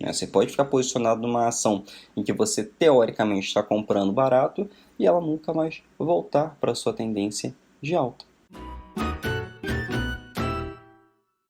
né? Você pode ficar posicionado numa ação em que você teoricamente está comprando barato e ela nunca mais voltar para a sua tendência de alta.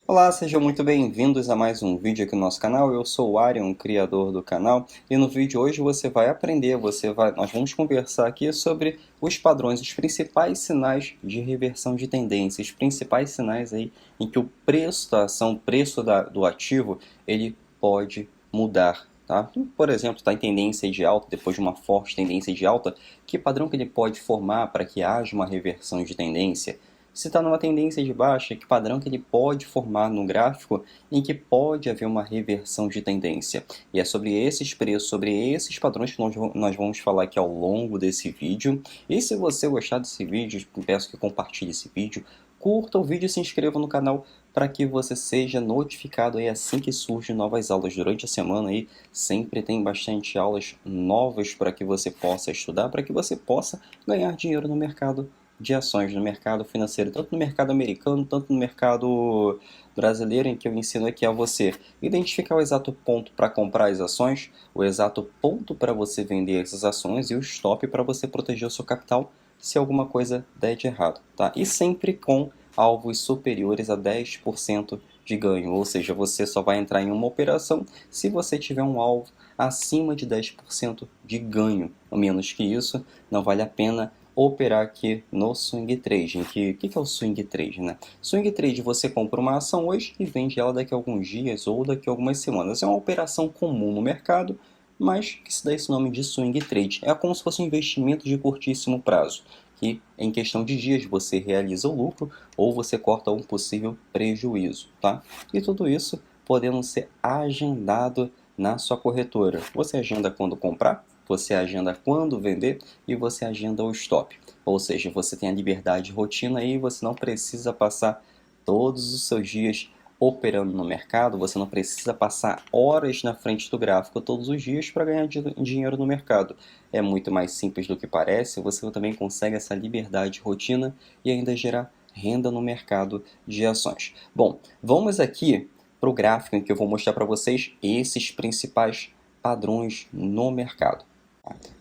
Olá, sejam muito bem-vindos a mais um vídeo aqui no nosso canal. Eu sou o Arion, criador do canal, e no vídeo de hoje você vai aprender, nós vamos conversar aqui sobre os padrões, os principais sinais de reversão de tendência, os principais sinais aí em que o preço da ação, o preço do ativo, ele pode mudar. Tá? Por exemplo, está em tendência de alta, depois de uma forte tendência de alta, que padrão que ele pode formar para que haja uma reversão de tendência? Se está numa tendência de baixa, que padrão que ele pode formar no gráfico em que pode haver uma reversão de tendência. E é sobre esses preços, sobre esses padrões que nós vamos falar aqui ao longo desse vídeo. E se você gostar desse vídeo, peço que compartilhe esse vídeo, curta o vídeo e se inscreva no canal para que você seja notificado aí assim que surgem novas aulas durante a semana. Aí sempre tem bastante aulas novas para que você possa estudar, para que você possa ganhar dinheiro no mercado de ações, no mercado financeiro, tanto no mercado americano, tanto no mercado brasileiro, em que eu ensino aqui a você identificar o exato ponto para comprar as ações, o exato ponto para você vender essas ações e o stop para você proteger o seu capital se alguma coisa der de errado, tá? E sempre com alvos superiores a 10% de ganho, ou seja, você só vai entrar em uma operação se você tiver um alvo acima de 10% de ganho, ou menos que isso, não vale a pena operar aqui no swing trade. O que é o swing trade, né? Swing trade, você compra uma ação hoje e vende ela daqui a alguns dias ou daqui a algumas semanas. É uma operação comum no mercado, mas que se dá esse nome de swing trade. É como se fosse um investimento de curtíssimo prazo, que em questão de dias você realiza o lucro ou você corta um possível prejuízo, tá? E tudo isso podendo ser agendado na sua corretora. Você agenda quando comprar, você agenda quando vender e você agenda o stop. Ou seja, você tem a liberdade de rotina aí, você não precisa passar todos os seus dias operando no mercado, você não precisa passar horas na frente do gráfico todos os dias para ganhar dinheiro no mercado. É muito mais simples do que parece, você também consegue essa liberdade de rotina e ainda gerar renda no mercado de ações. Bom, vamos aqui para o gráfico em que eu vou mostrar para vocês esses principais padrões no mercado.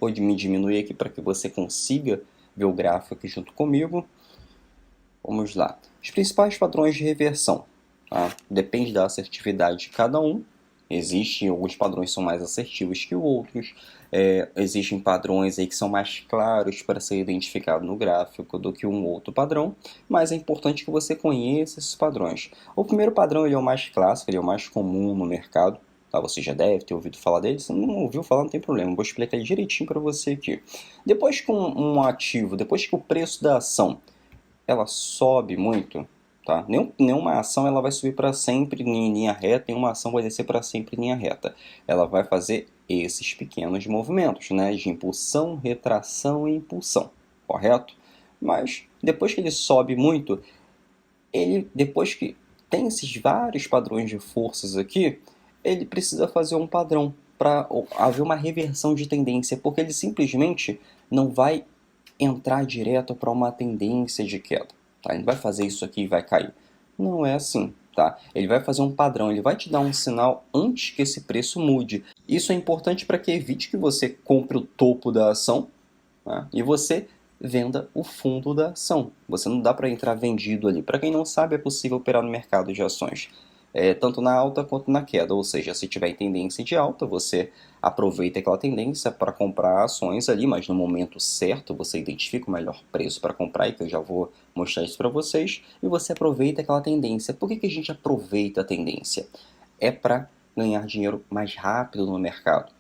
Vou me diminuir aqui para que você consiga ver o gráfico aqui junto comigo. Vamos lá. Os principais padrões de reversão. Tá? Depende da assertividade de cada um. Existem alguns padrões que são mais assertivos que outros. Existem padrões aí que são mais claros para ser identificado no gráfico do que um outro padrão. Mas é importante que você conheça esses padrões. O primeiro padrão ele é o mais clássico, ele é o mais comum no mercado. Tá, você já deve ter ouvido falar dele, se não ouviu falar não tem problema, vou explicar ele direitinho para você aqui. Depois que um ativo, depois que o preço da ação ela sobe muito, tá? Nenhuma ação ela vai subir para sempre em linha reta, nenhuma ação vai descer para sempre em linha reta. Ela vai fazer esses pequenos movimentos, né? De impulsão, retração e impulsão, correto? Mas depois que ele sobe muito, depois que tem esses vários padrões de forças aqui, ele precisa fazer um padrão para haver uma reversão de tendência, porque ele simplesmente não vai entrar direto para uma tendência de queda. Tá? Ele não vai fazer isso aqui e vai cair. Não é assim. Tá? Ele vai fazer um padrão, ele vai te dar um sinal antes que esse preço mude. Isso é importante para que evite que você compre o topo da ação, tá? E você venda o fundo da ação. Você não dá para entrar vendido ali. Para quem não sabe, é possível operar no mercado de ações. Tanto na alta quanto na queda, ou seja, se tiver em tendência de alta, você aproveita aquela tendência para comprar ações ali, mas no momento certo você identifica o melhor preço para comprar, e que eu já vou mostrar isso para vocês, e você aproveita aquela tendência. Por que a gente aproveita a tendência? É para ganhar dinheiro mais rápido no mercado.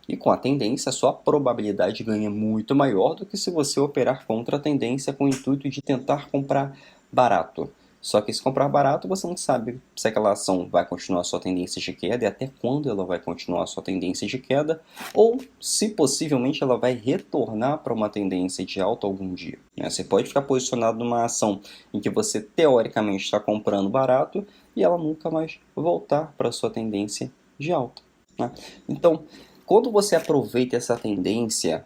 E com a tendência, a sua probabilidade de ganho é muito maior do que se você operar contra a tendência com o intuito de tentar comprar barato. Só que se comprar barato, você não sabe se aquela ação vai continuar a sua tendência de queda e até quando ela vai continuar a sua tendência de queda, ou se possivelmente ela vai retornar para uma tendência de alta algum dia. Você pode ficar posicionado numa ação em que você teoricamente está comprando barato e ela nunca mais voltar para a sua tendência de alta. Então, quando você aproveita essa tendência,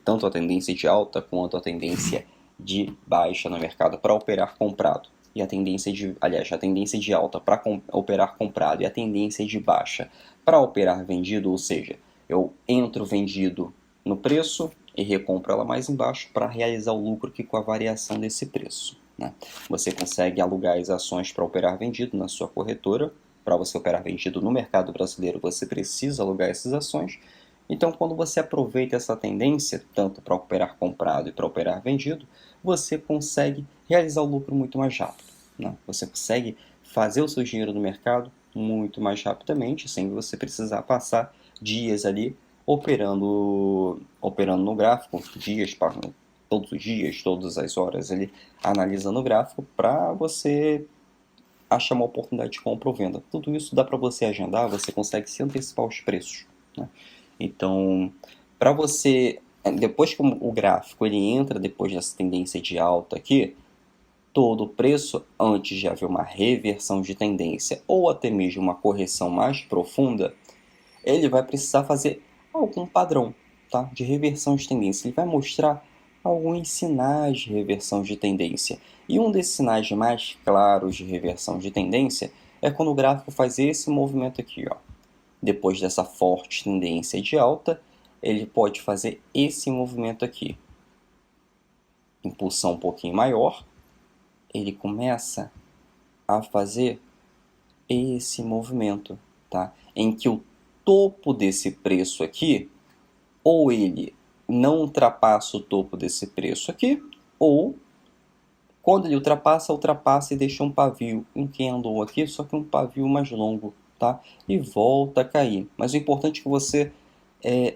tanto a tendência de alta quanto a tendência de baixa no mercado para operar comprado, e a tendência a tendência de alta para operar comprado e a tendência de baixa para operar vendido, ou seja, eu entro vendido no preço e recompro ela mais embaixo para realizar o lucro aqui com a variação desse preço, né? Você consegue alugar as ações para operar vendido na sua corretora. Para você operar vendido no mercado brasileiro, você precisa alugar essas ações. Então, quando você aproveita essa tendência, tanto para operar comprado e para operar vendido, você consegue realizar o lucro muito mais rápido, né? Você consegue fazer o seu dinheiro no mercado muito mais rapidamente, sem você precisar passar dias ali operando no gráfico, todos os dias, todas as horas ali, analisando o gráfico para você achar uma oportunidade de compra ou venda. Tudo isso dá para você agendar, você consegue se antecipar os preços, né? Então, para você, depois que o gráfico ele entra depois dessa tendência de alta aqui, todo o preço, antes de haver uma reversão de tendência ou até mesmo uma correção mais profunda, ele vai precisar fazer algum padrão, tá, de reversão de tendência. Ele vai mostrar alguns sinais de reversão de tendência. E um desses sinais mais claros de reversão de tendência é quando o gráfico faz esse movimento aqui, ó. Depois dessa forte tendência de alta, ele pode fazer esse movimento aqui. Impulsão um pouquinho maior, ele começa a fazer esse movimento, tá? Em que o topo desse preço aqui, ou ele não ultrapassa o topo desse preço aqui, ou quando ele ultrapassa e deixa um pavio, um candle aqui, só que um pavio mais longo, tá? E volta a cair. Mas o importante é que você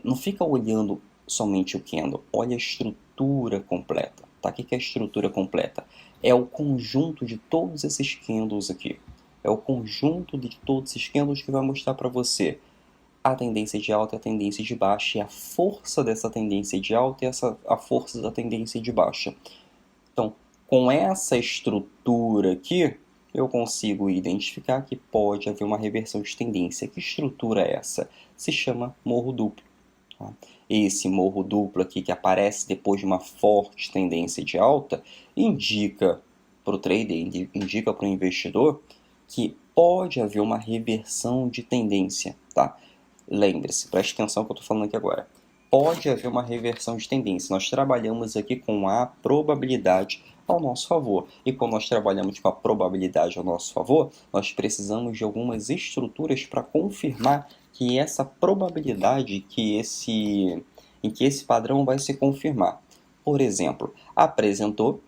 não fica olhando somente o candle, olha a estrutura completa, tá? O que é a estrutura completa? É o conjunto de todos esses candles aqui. É o conjunto de todos esses candles que vai mostrar para você a tendência de alta e a tendência de baixa, e a força dessa tendência de alta e a força da tendência de baixa. Então, com essa estrutura aqui, eu consigo identificar que pode haver uma reversão de tendência. Que estrutura é essa? Se chama morro duplo. Tá? Esse morro duplo aqui, que aparece depois de uma forte tendência de alta, indica para o trader, indica para o investidor que pode haver uma reversão de tendência, tá? Lembre-se, preste atenção no que eu estou falando aqui agora. Pode haver uma reversão de tendência. Nós trabalhamos aqui com a probabilidade ao nosso favor. E quando nós trabalhamos com a probabilidade ao nosso favor, nós precisamos de algumas estruturas para confirmar que essa probabilidade, em que esse padrão vai se confirmar. Por exemplo, apresentou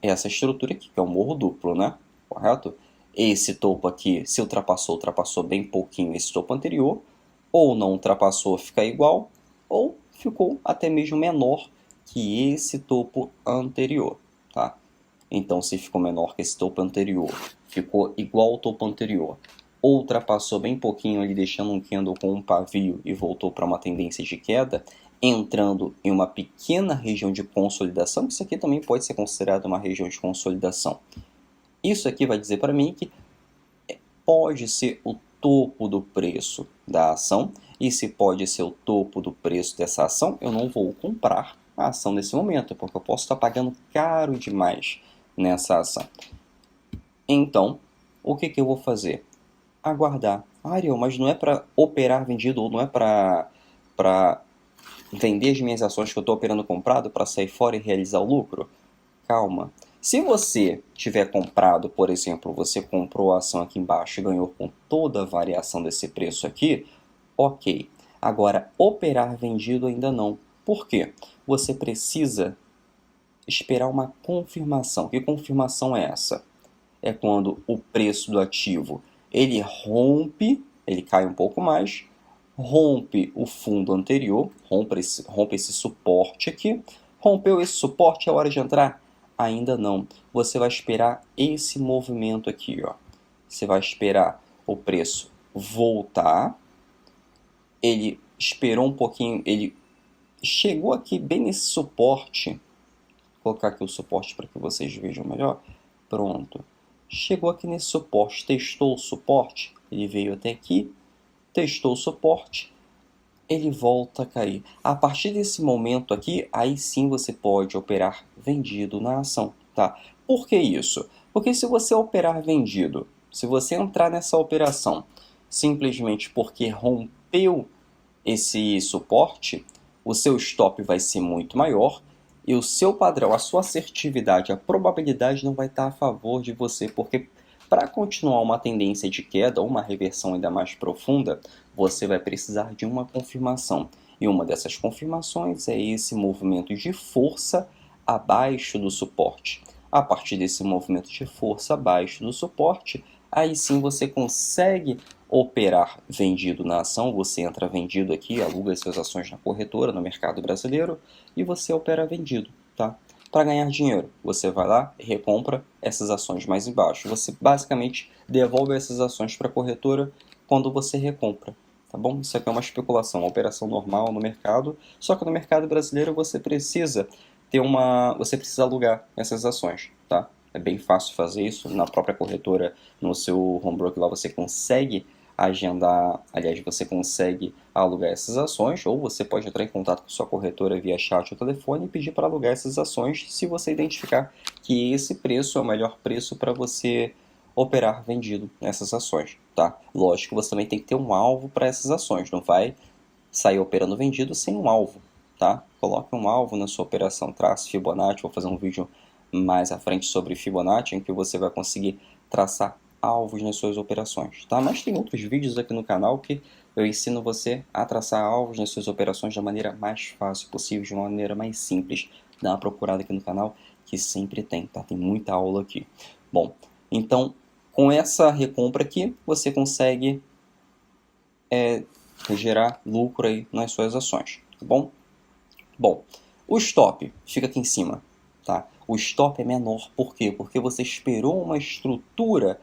essa estrutura aqui, que é o morro duplo, né? Correto? Esse topo aqui, se ultrapassou bem pouquinho esse topo anterior, ou não ultrapassou, fica igual, ou ficou até mesmo menor que esse topo anterior, tá? Então, se ficou menor que esse topo anterior, ficou igual ao topo anterior, ou ultrapassou bem pouquinho ali, deixando um candle com um pavio e voltou para uma tendência de queda, entrando em uma pequena região de consolidação. Isso aqui também pode ser considerado uma região de consolidação. Isso aqui vai dizer para mim que pode ser o topo do preço da ação, e se pode ser o topo do preço dessa ação, eu não vou comprar a ação nesse momento, porque eu posso estar pagando caro demais nessa ação. Então, o que eu vou fazer? Aguardar. Ariel, mas não é para operar vendido, ou não é para vender as minhas ações que eu estou operando comprado para sair fora e realizar o lucro? Calma. Se você tiver comprado, por exemplo, você comprou a ação aqui embaixo e ganhou com toda a variação desse preço aqui, ok. Agora, operar vendido ainda não. Por quê? Você precisa esperar uma confirmação. Que confirmação é essa? É quando o preço do ativo ele rompe, ele cai um pouco mais, rompe o fundo anterior, rompe esse suporte aqui. Rompeu esse suporte, é hora de entrar? Ainda não. Você vai esperar esse movimento aqui, ó. Você vai esperar o preço voltar. Ele esperou um pouquinho, ele chegou aqui bem nesse suporte. Vou colocar aqui o suporte para que vocês vejam melhor. Pronto. Chegou aqui nesse suporte, testou o suporte, ele veio até aqui, testou o suporte, ele volta a cair. A partir desse momento aqui, aí sim você pode operar vendido na ação, tá? Por que isso? Porque se você operar vendido, se você entrar nessa operação simplesmente porque rompeu esse suporte, o seu stop vai ser muito maior e o seu padrão, a sua assertividade, a probabilidade não vai estar a favor de você, porque para continuar uma tendência de queda ou uma reversão ainda mais profunda, você vai precisar de uma confirmação. E uma dessas confirmações é esse movimento de força abaixo do suporte. A partir desse movimento de força abaixo do suporte, aí sim você consegue operar vendido na ação. Você entra vendido aqui, aluga suas ações na corretora, no mercado brasileiro, e você opera vendido, tá? Para ganhar dinheiro, você vai lá e recompra essas ações mais embaixo. Você basicamente devolve essas ações para a corretora quando você recompra, tá bom? Isso aqui é uma especulação, uma operação normal no mercado, só que no mercado brasileiro você precisa você precisa alugar essas ações, tá? É bem fácil fazer isso na própria corretora, no seu home broker lá você consegue agendar, aliás, você consegue alugar essas ações, ou você pode entrar em contato com sua corretora via chat ou telefone e pedir para alugar essas ações se você identificar que esse preço é o melhor preço para você operar vendido nessas ações, tá? Lógico que você também tem que ter um alvo para essas ações, não vai sair operando vendido sem um alvo, tá? Coloque um alvo na sua operação, trace Fibonacci, vou fazer um vídeo mais à frente sobre Fibonacci, em que você vai conseguir traçar alvos nas suas operações, tá? Mas tem outros vídeos aqui no canal que eu ensino você a traçar alvos nas suas operações da maneira mais fácil possível, de uma maneira mais simples. Dá uma procurada aqui no canal que sempre tem, tá? Tem muita aula aqui. Bom, então com essa recompra aqui, você consegue gerar lucro aí nas suas ações, tá bom? Bom, o stop fica aqui em cima, tá? O stop é menor, por quê? Porque você esperou uma estrutura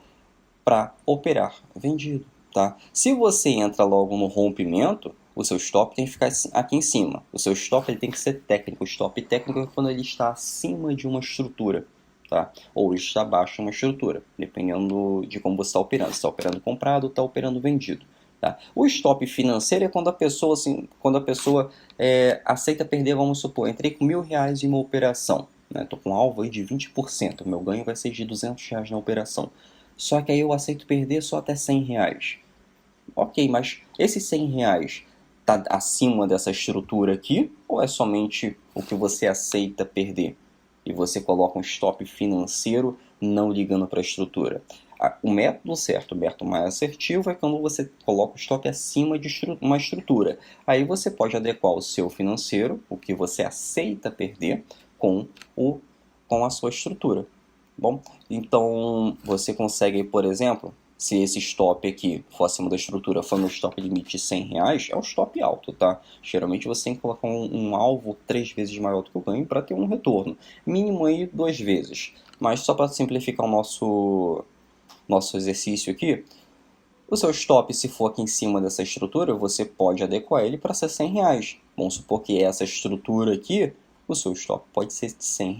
para operar vendido, tá? Se você entra logo no rompimento, o seu stop tem que ficar aqui em cima. O seu stop ele tem que ser técnico. O stop técnico é quando ele está acima de uma estrutura, tá? Ou ele está abaixo de uma estrutura, dependendo de como você está operando. Se está operando comprado ou está operando vendido. Tá? O stop financeiro é quando a pessoa, aceita perder, vamos supor, entrei com R$ 1.000 em uma operação, estou com um alvo aí de 20%, meu ganho vai ser de R$ 200 na operação. Só que aí eu aceito perder só até R$ 100. Ok, mas esses R$ 100 está acima dessa estrutura aqui, ou é somente o que você aceita perder? E você coloca um stop financeiro não ligando para a estrutura. O método certo, o método mais assertivo é quando você coloca o stop acima de uma estrutura. Aí você pode adequar o seu financeiro, o que você aceita perder, com a sua estrutura. Bom, então você consegue, por exemplo, se esse stop aqui for acima da estrutura, for no stop limite de R$ 100, é um stop alto, tá? Geralmente você tem que colocar um alvo 3 vezes maior do que o ganho para ter um retorno. Mínimo aí 2 vezes. Mas só para simplificar o nosso exercício aqui, o seu stop, se for aqui em cima dessa estrutura, você pode adequar ele para ser R$ 100. Vamos supor que essa estrutura aqui, o seu stop pode ser de R$ 100.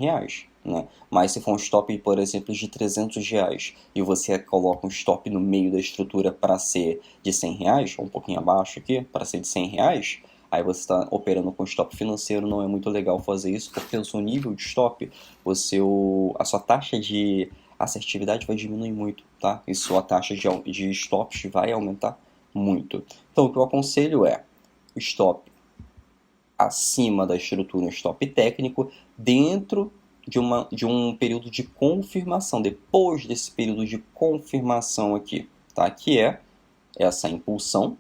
Né? Mas se for um stop, por exemplo, de R$ 300 e você coloca um stop no meio da estrutura para ser de R$ 100, ou um pouquinho abaixo aqui, para ser de R$ 100, aí você está operando com stop financeiro, não é muito legal fazer isso, porque o seu nível de stop, a sua taxa de assertividade vai diminuir muito, tá? E sua taxa de stops vai aumentar muito. Então, o que eu aconselho é stop acima da estrutura, um stop técnico, dentro de um período de confirmação, depois desse período de confirmação aqui, tá? Que é essa impulsão,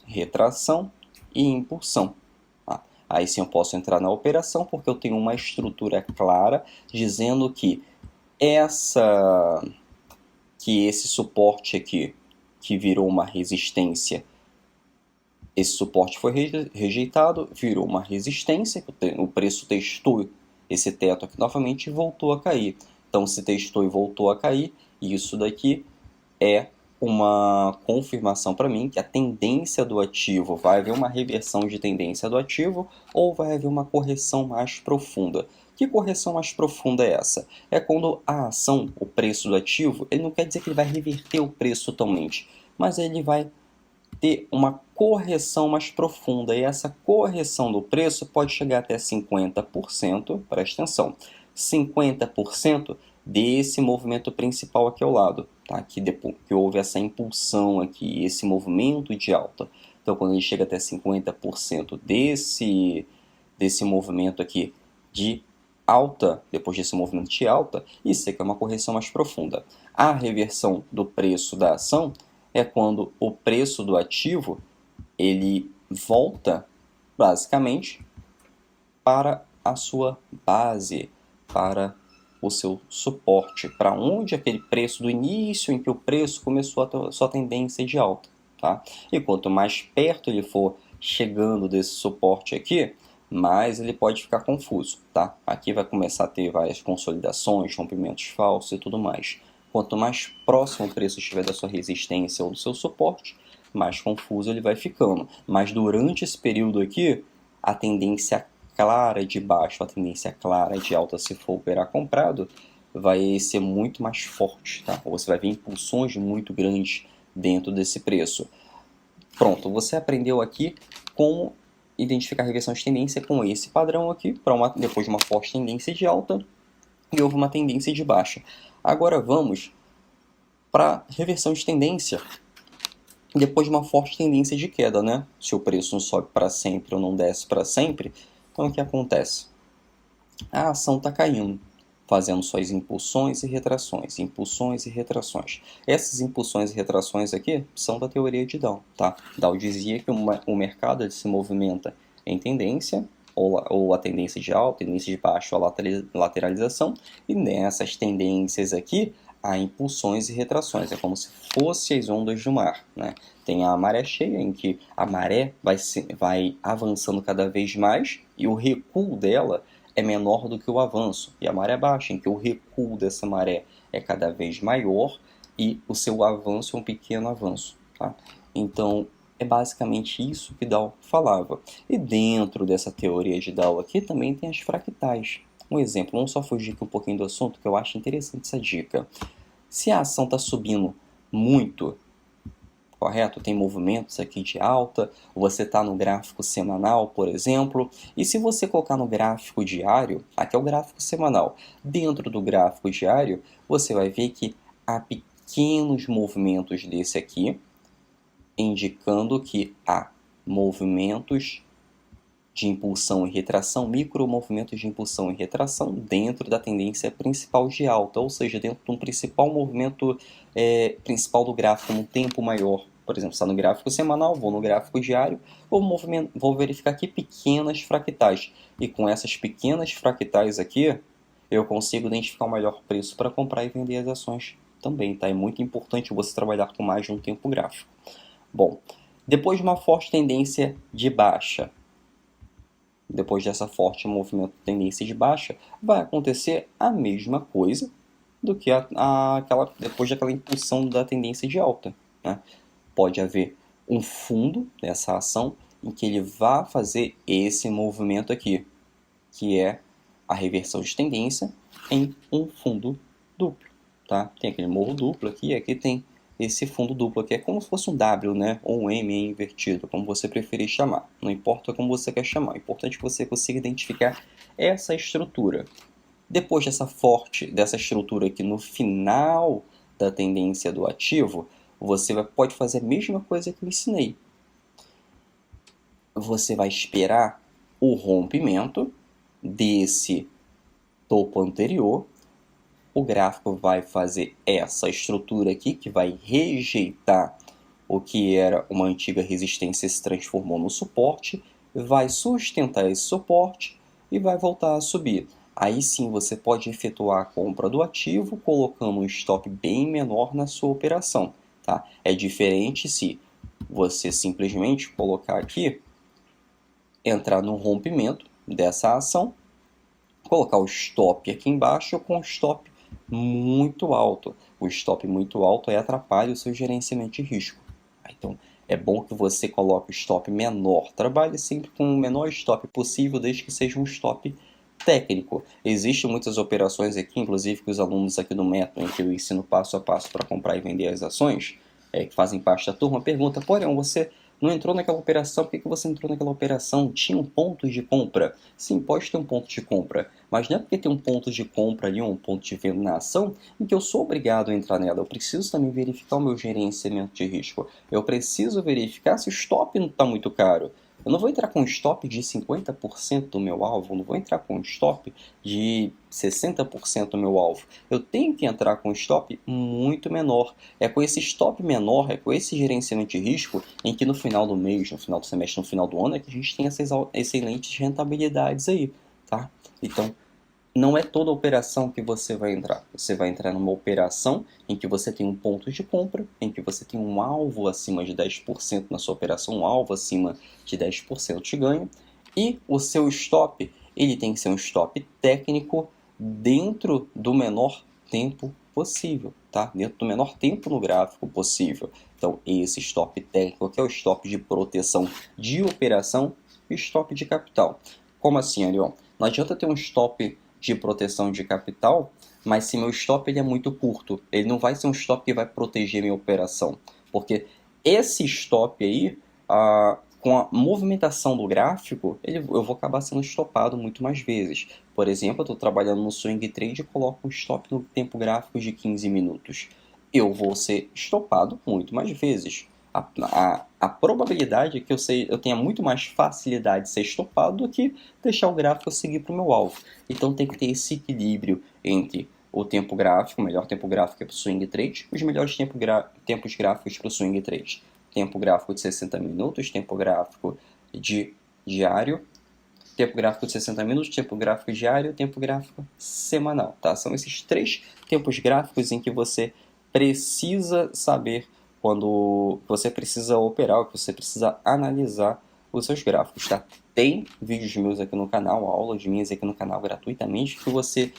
retração e impulsão. Tá? Aí sim eu posso entrar na operação, porque eu tenho uma estrutura clara dizendo que esse suporte aqui, que virou uma resistência, esse suporte foi rejeitado, virou uma resistência, o preço testou esse teto aqui novamente e voltou a cair. Então, se testou e voltou a cair, isso daqui é uma confirmação para mim que a tendência do ativo, vai haver uma reversão de tendência do ativo ou vai haver uma correção mais profunda. Que correção mais profunda é essa? É quando a ação, o preço do ativo, ele não quer dizer que ele vai reverter o preço totalmente, mas ele vai ter uma correção mais profunda, e essa correção do preço pode chegar até 50%, presta atenção, 50% desse movimento principal aqui ao lado, tá? Que houve essa impulsão aqui, esse movimento de alta. Então, quando ele chega até 50% desse movimento aqui de alta, depois desse movimento de alta, isso aqui é uma correção mais profunda. A reversão do preço da ação é quando o preço do ativo ele volta basicamente para a sua base, para o seu suporte, para onde aquele preço do início em que o preço começou a ter sua tendência de alta. Tá? E quanto mais perto ele for chegando desse suporte aqui, mais ele pode ficar confuso. Tá? Aqui vai começar a ter várias consolidações, rompimentos falsos e tudo mais. Quanto mais próximo o preço estiver da sua resistência ou do seu suporte, mais confuso ele vai ficando. Mas durante esse período aqui, a tendência clara de baixo, a tendência clara de alta, se for operar comprado, vai ser muito mais forte. Tá? Você vai ver impulsões muito grandes dentro desse preço. Pronto, você aprendeu aqui como identificar a reversão de tendência com esse padrão aqui, depois de uma forte tendência de alta e houve uma tendência de baixa. Agora vamos para reversão de tendência depois de uma forte tendência de queda, né? Se o preço não sobe para sempre ou não desce para sempre, então o que acontece? A ação está caindo, fazendo suas impulsões e retrações, impulsões e retrações. Essas impulsões e retrações aqui são da teoria de Dow, tá? Dow dizia que o mercado se movimenta em tendência, ou a tendência de alta, tendência de baixa, ou a lateralização, e nessas tendências aqui, há impulsões e retrações, é como se fossem as ondas do mar, né? Tem a maré cheia, em que a maré vai avançando cada vez mais, e o recuo dela é menor do que o avanço, e a maré baixa, em que o recuo dessa maré é cada vez maior, e o seu avanço é um pequeno avanço, tá? Então, é basicamente isso que Dow falava. E dentro dessa teoria de Dow aqui também tem as fractais. Um exemplo, vamos só fugir aqui um pouquinho do assunto, que eu acho interessante essa dica. Se a ação está subindo muito, correto? Tem movimentos aqui de alta, você está no gráfico semanal, por exemplo, e se você colocar no gráfico diário, aqui é o gráfico semanal, dentro do gráfico diário, você vai ver que há pequenos movimentos desse aqui, indicando que há movimentos de impulsão e retração, micromovimentos de impulsão e retração dentro da tendência principal de alta, ou seja, dentro de um principal movimento principal do gráfico, num tempo maior. Por exemplo, está no gráfico semanal, vou no gráfico diário, vou verificar aqui pequenas fractais. E com essas pequenas fractais aqui, eu consigo identificar o melhor preço para comprar e vender as ações também. Tá? É muito importante você trabalhar com mais de um tempo gráfico. Bom, depois de uma forte tendência de baixa, depois dessa forte movimento de tendência de baixa, vai acontecer a mesma coisa do que depois daquela impulsão da tendência de alta, né? Pode haver um fundo dessa ação em que ele vai fazer esse movimento aqui, que é a reversão de tendência em um fundo duplo. Tá? Tem aquele morro duplo aqui, e aqui tem esse fundo duplo aqui, é como se fosse um W, né? Ou um M invertido, como você preferir chamar. Não importa como você quer chamar, é importante que você consiga identificar essa estrutura. Depois dessa estrutura aqui no final da tendência do ativo, você pode fazer a mesma coisa que eu ensinei. Você vai esperar o rompimento desse topo anterior. O gráfico vai fazer essa estrutura aqui, que vai rejeitar o que era uma antiga resistência e se transformou no suporte, vai sustentar esse suporte e vai voltar a subir. Aí sim você pode efetuar a compra do ativo colocando um stop bem menor na sua operação. Tá? É diferente se você simplesmente colocar aqui, entrar no rompimento dessa ação, colocar o stop aqui embaixo com o stop muito alto. O stop muito alto aí atrapalha o seu gerenciamento de risco. Então, é bom que você coloque o stop menor. Trabalhe sempre com o menor stop possível, desde que seja um stop técnico. Existem muitas operações aqui, inclusive que os alunos aqui do método, em que eu ensino passo a passo para comprar e vender as ações, que fazem parte da turma, perguntam: porém, você Não entrou naquela operação, por que você entrou naquela operação? Tinha um ponto de compra. Sim, pode ter um ponto de compra, mas não é porque tem um ponto de compra ali, um ponto de venda na ação, em que eu sou obrigado a entrar nela. Eu preciso também verificar o meu gerenciamento de risco. Eu preciso verificar se o stop não está muito caro. Eu não vou entrar com um stop de 50% do meu alvo, eu não vou entrar com um stop de 60% do meu alvo. Eu tenho que entrar com um stop muito menor. É com esse stop menor, é com esse gerenciamento de risco, em que no final do mês, no final do semestre, no final do ano, é que a gente tem essas excelentes rentabilidades aí, tá? Então, não é toda operação que você vai entrar. Você vai entrar numa operação em que você tem um ponto de compra, em que você tem um alvo acima de 10% na sua operação, um alvo acima de 10% de ganho, e o seu stop, ele tem que ser um stop técnico dentro do menor tempo possível, tá? Dentro do menor tempo no gráfico possível. Então, esse stop técnico, que é o stop de proteção de operação e stop de capital. Como assim, Arion? Não adianta ter um stop de proteção de capital, mas se meu stop ele é muito curto, ele não vai ser um stop que vai proteger minha operação, porque esse stop aí, com a movimentação do gráfico, eu vou acabar sendo stopado muito mais vezes. Por exemplo, eu estou trabalhando no swing trade e coloco um stop no tempo gráfico de 15 minutos. Eu vou ser stopado muito mais vezes. A probabilidade é que eu tenha muito mais facilidade de ser estopado do que deixar o gráfico seguir para o meu alvo. Então tem que ter esse equilíbrio entre o tempo gráfico, o melhor tempo gráfico é para o swing trade, os melhores tempos gráficos para o swing trade. Tempo gráfico de 60 minutos, tempo gráfico de diário, tempo gráfico de 60 minutos, tempo gráfico diário, tempo gráfico semanal. Tá? São esses 3 tempos gráficos em que você precisa saber quando você precisa operar, que você precisa analisar os seus gráficos, tá? Tem vídeos meus aqui no canal, aulas minhas aqui no canal gratuitamente, que você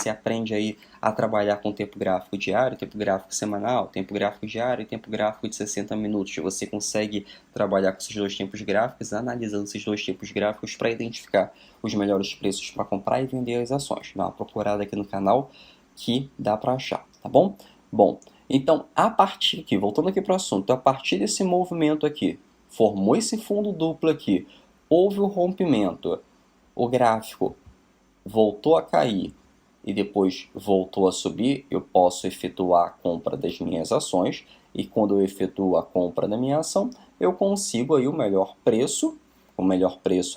aprende aí a trabalhar com tempo gráfico diário, tempo gráfico semanal, tempo gráfico diário e tempo gráfico de 60 minutos. Você consegue trabalhar com esses 2 tempos gráficos, analisando esses 2 tempos gráficos para identificar os melhores preços para comprar e vender as ações. Dá uma procurada aqui no canal que dá para achar, tá bom? Bom, então a partir aqui, voltando aqui para o assunto, a partir desse movimento aqui, formou esse fundo duplo aqui, houve o rompimento, o gráfico voltou a cair e depois voltou a subir, eu posso efetuar a compra das minhas ações, e quando eu efetuo a compra da minha ação, eu consigo aí o melhor preço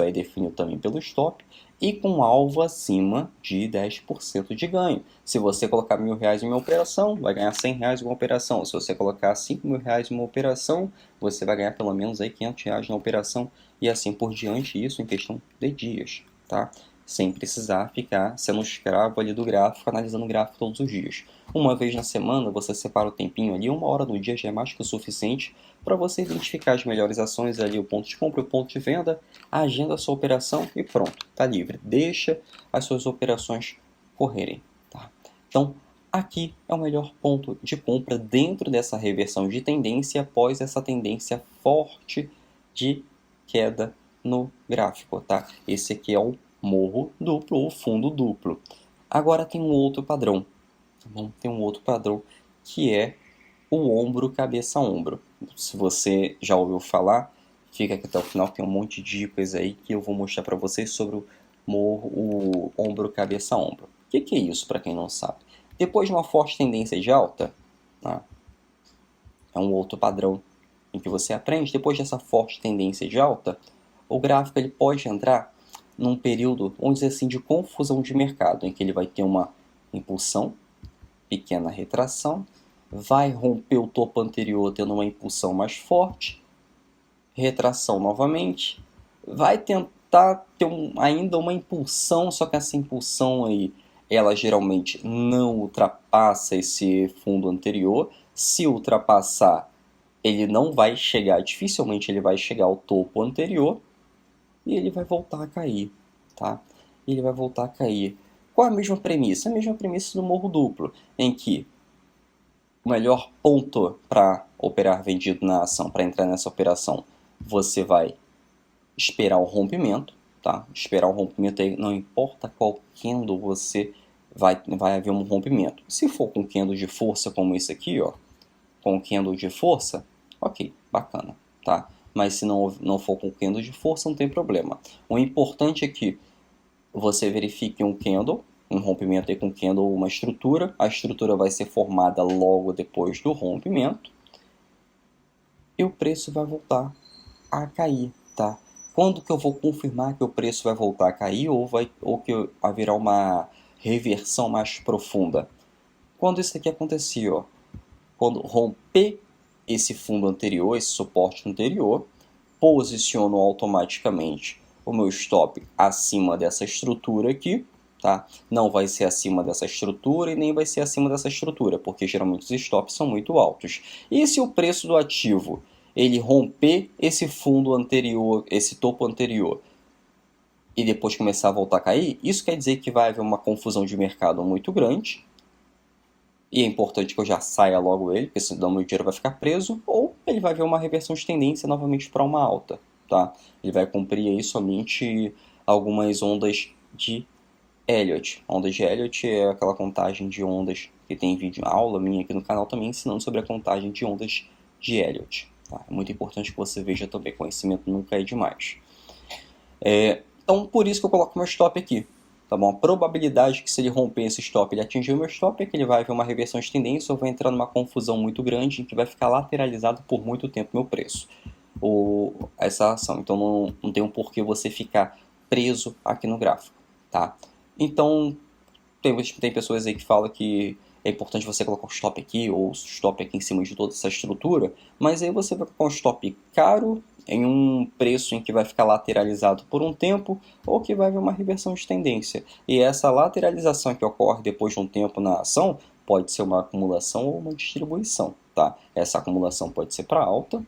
é definido também pelo stop, e com alvo acima de 10% de ganho. Se você colocar R$1.000 em uma operação, vai ganhar R$100 em uma operação. Se você colocar R$5.000 em uma operação, você vai ganhar pelo menos aí R$500 na operação, e assim por diante, isso em questão de dias, tá? Sem precisar ficar sendo escravo ali do gráfico, analisando o gráfico todos os dias. Uma vez na semana, você separa o tempinho ali, 1 hora no dia já é mais que o suficiente para você identificar as melhores ações ali, o ponto de compra e o ponto de venda, agenda a sua operação e pronto, está livre. Deixa as suas operações correrem, tá? Então, aqui é o melhor ponto de compra dentro dessa reversão de tendência após essa tendência forte de queda no gráfico, tá? Esse aqui é o morro duplo ou fundo duplo. Agora tem um outro padrão, tá bom? Tem um outro padrão que é o ombro, cabeça, ombro. Se você já ouviu falar, fica aqui até o final, tem um monte de dicas aí que eu vou mostrar para vocês sobre o ombro, cabeça, ombro. O que é isso, para quem não sabe? Depois de uma forte tendência de alta, tá? É um outro padrão em que você aprende. Depois dessa forte tendência de alta, o gráfico ele pode entrar num período, vamos dizer assim, de confusão de mercado, em que ele vai ter uma impulsão, pequena retração, vai romper o topo anterior tendo uma impulsão mais forte, retração novamente, vai tentar ter ainda uma impulsão, só que essa impulsão aí, ela geralmente não ultrapassa esse fundo anterior. Se ultrapassar, ele não vai chegar, dificilmente ele vai chegar ao topo anterior, e ele vai voltar a cair, tá? Ele vai voltar a cair. Qual a mesma premissa? A mesma premissa do morro duplo, em que o melhor ponto para operar vendido na ação, para entrar nessa operação, você vai esperar o rompimento, tá? Esperar o rompimento aí, não importa qual candle você vai haver um rompimento. Se for com candle de força como esse aqui, ó, com candle de força, ok, bacana. tá? Mas se não for com candle de força, não tem problema. O importante é que você verifique um candle, um rompimento aí com candle, uma estrutura. A estrutura vai ser formada logo depois do rompimento. E o preço vai voltar a cair, tá? Quando que eu vou confirmar que o preço vai voltar a cair ou que haverá uma reversão mais profunda? Quando isso aqui acontecer, ó, quando romper esse fundo anterior, esse suporte anterior, posiciono automaticamente o meu stop acima dessa estrutura aqui, tá? Não vai ser acima dessa estrutura e nem vai ser acima dessa estrutura, porque geralmente os stops são muito altos. E se o preço do ativo ele romper esse fundo anterior, esse topo anterior, e depois começar a voltar a cair, isso quer dizer que vai haver uma confusão de mercado muito grande, e é importante que eu já saia logo ele, porque senão meu dinheiro vai ficar preso, ou ele vai ver uma reversão de tendência novamente para uma alta, tá? Ele vai cumprir aí somente algumas ondas de Elliott. Ondas de Elliott é aquela contagem de ondas que tem vídeo aula minha aqui no canal também ensinando sobre a contagem de ondas de Elliott. Tá? É muito importante que você veja também, conhecimento nunca é demais. Então, por isso que eu coloco meu stop aqui. Tá bom? A probabilidade que se ele romper esse stop, ele atingir o meu stop, é que ele vai haver uma reversão de tendência ou vai entrar numa confusão muito grande em que vai ficar lateralizado por muito tempo meu preço. Essa ação. Então não tem um porquê você ficar preso aqui no gráfico. Tá? Então, tem pessoas aí que falam que é importante você colocar o stop aqui ou o stop aqui em cima de toda essa estrutura, mas aí você vai colocar um stop caro em um preço em que vai ficar lateralizado por um tempo ou que vai haver uma reversão de tendência. E essa lateralização que ocorre depois de um tempo na ação pode ser uma acumulação ou uma distribuição. Tá? Essa acumulação pode ser para alta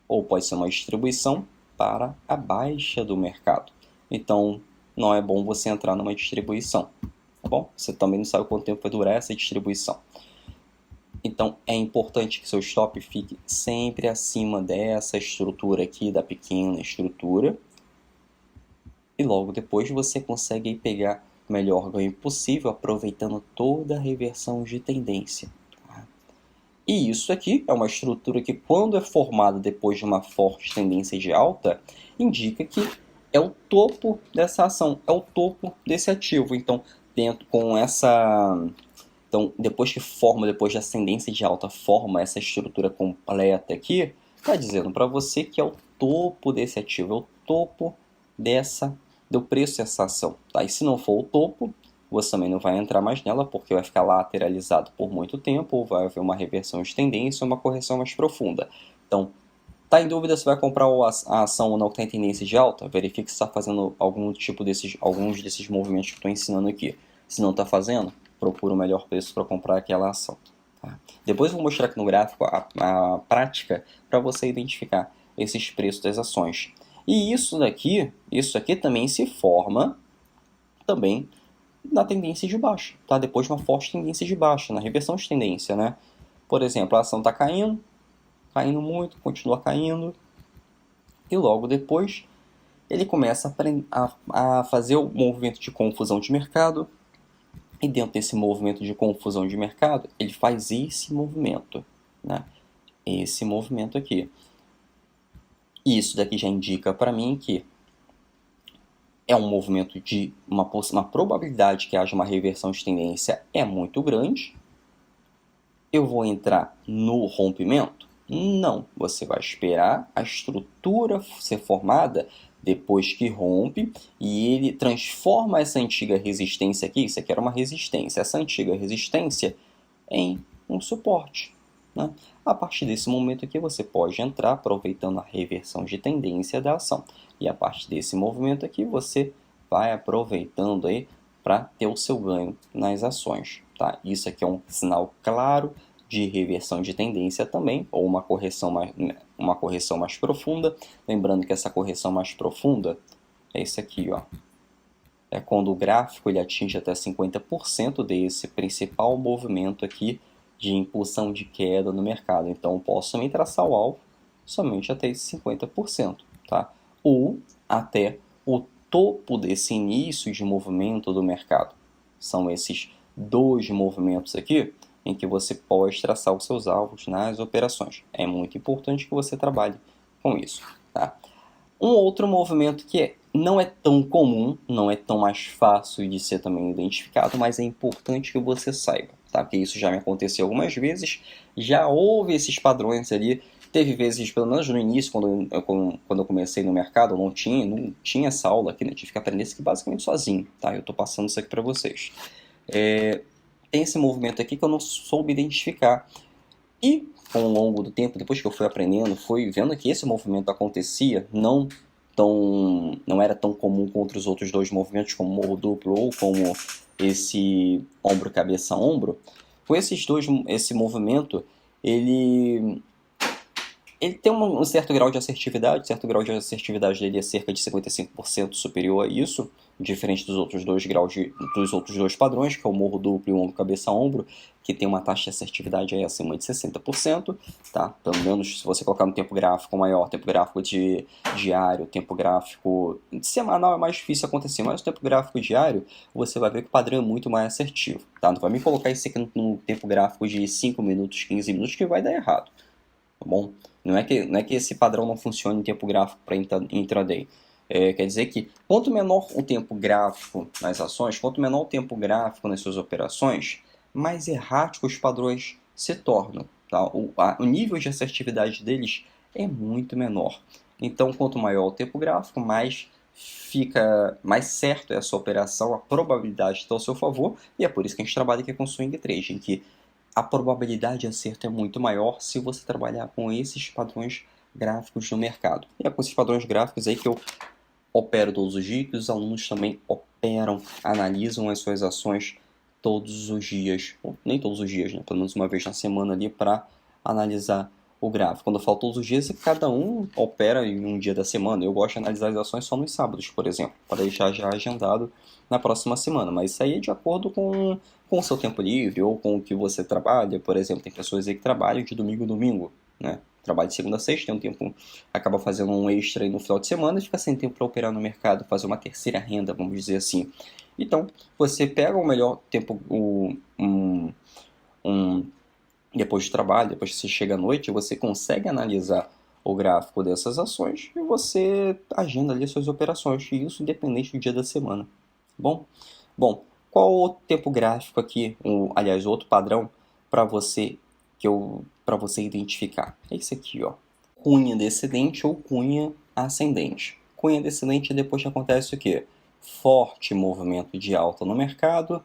ou pode ser uma distribuição para a baixa do mercado. Então, não é bom você entrar numa distribuição. Tá bom? Você também não sabe quanto tempo vai durar essa distribuição. Então, é importante que seu stop fique sempre acima dessa estrutura aqui, da pequena estrutura. E logo depois você consegue pegar o melhor ganho possível, aproveitando toda a reversão de tendência. Tá? E isso aqui é uma estrutura que, quando é formada depois de uma forte tendência de alta, indica que é o topo dessa ação, é o topo desse ativo. Então, dentro com essa... Então, depois da ascendência de alta, forma essa estrutura completa aqui, está dizendo para você que é o topo desse ativo, é o topo do preço dessa ação. Tá? E se não for o topo, você também não vai entrar mais nela, porque vai ficar lateralizado por muito tempo, ou vai haver uma reversão de tendência ou uma correção mais profunda. Então, tá em dúvida se vai comprar a ação ou não que está em tendência de alta? Verifique se está fazendo alguns desses movimentos que estou ensinando aqui. Se não está fazendo, procura o melhor preço para comprar aquela ação. Tá? Depois eu vou mostrar aqui no gráfico a prática para você identificar esses preços das ações. E isso aqui também se forma também na tendência de baixa, tá? Depois de uma forte tendência de baixa, na reversão de tendência, né? Por exemplo, a ação está caindo muito, continua caindo, e logo depois ele começa a fazer o movimento de confusão de mercado. E dentro desse movimento de confusão de mercado, ele faz esse movimento, né? Esse movimento aqui. E isso daqui já indica para mim que é um movimento de uma probabilidade que haja uma reversão de tendência é muito grande. Eu vou entrar no rompimento? Não. Você vai esperar a estrutura ser formada depois que rompe, e ele transforma essa antiga resistência aqui, isso aqui era uma resistência, essa antiga resistência em um suporte. Né? A partir desse momento aqui você pode entrar aproveitando a reversão de tendência da ação. E a partir desse movimento aqui você vai aproveitando aí para ter o seu ganho nas ações. Tá? Isso aqui é um sinal claro de reversão de tendência também, ou uma correção mais profunda. Lembrando que essa correção mais profunda é esse aqui, ó. É quando o gráfico ele atinge até 50% desse principal movimento aqui de impulsão de queda no mercado. Então, eu posso também traçar o alvo somente até esse 50%, tá? Ou até o topo desse início de movimento do mercado. São esses dois movimentos aqui. em que você pode traçar os seus alvos nas operações. É muito importante que você trabalhe com isso, tá? Um outro movimento que não é tão comum, não é tão mais fácil de ser também identificado, mas é importante que você saiba, tá? Porque isso já me aconteceu algumas vezes, já houve esses padrões ali. Teve vezes, pelo menos no início, quando eu comecei no mercado, eu não tinha essa aula aqui, né? Tive que aprender isso aqui basicamente sozinho, tá? Eu tô passando isso aqui para vocês. Tem esse movimento aqui que eu não soube identificar. E, com o longo do tempo, depois que eu fui aprendendo, fui vendo que esse movimento acontecia, não era tão comum contra os outros dois movimentos, como morro duplo ou como esse ombro, cabeça, ombro. Com esse movimento, ele ele tem um certo grau de assertividade, certo grau de assertividade dele é cerca de 55% superior a isso, diferente dos outros dois padrões, que é o morro duplo e o ombro cabeça ombro, que tem uma taxa de assertividade aí acima de 60%, tá? Pelo menos se você colocar no tempo gráfico maior, tempo gráfico de diário, tempo gráfico semanal é mais difícil acontecer, mas no tempo gráfico diário você vai ver que o padrão é muito mais assertivo, tá? Não vai me colocar isso aqui no tempo gráfico de 5 minutos, 15 minutos que vai dar errado, tá bom? Não é que esse padrão não funcione em tempo gráfico para intraday. Quer dizer que quanto menor o tempo gráfico nas ações, quanto menor o tempo gráfico nas suas operações, mais erráticos os padrões se tornam. Tá? O nível de assertividade deles é muito menor. Então, quanto maior o tempo gráfico, mais certo é a sua operação, a probabilidade está ao seu favor, e é por isso que a gente trabalha aqui com swing trading, que a probabilidade de acerto é muito maior se você trabalhar com esses padrões gráficos no mercado. E é com esses padrões gráficos aí que eu opero todos os dias, que os alunos também operam, analisam as suas ações todos os dias, ou nem todos os dias, né? Pelo menos uma vez na semana ali para analisar o gráfico. Quando eu falo todos os dias, é que cada um opera em um dia da semana. Eu gosto de analisar as ações só nos sábados, por exemplo, para deixar já agendado na próxima semana. Mas isso aí é de acordo com o seu tempo livre ou com o que você trabalha. Por exemplo, tem pessoas aí que trabalham de domingo a domingo, né? Trabalha de segunda a sexta, tem um tempo, acaba fazendo um extra aí no final de semana e fica sem tempo para operar no mercado, fazer uma terceira renda, vamos dizer assim. Então, você pega o melhor tempo, depois do trabalho, depois que você chega à noite, você consegue analisar o gráfico dessas ações e você agenda ali suas operações, e isso independente do dia da semana. Bom, bom, qual o tempo gráfico aqui, aliás, outro padrão para você para você identificar? É esse aqui, ó. Cunha descendente ou cunha ascendente. Cunha descendente depois que acontece o quê? Forte movimento de alta no mercado.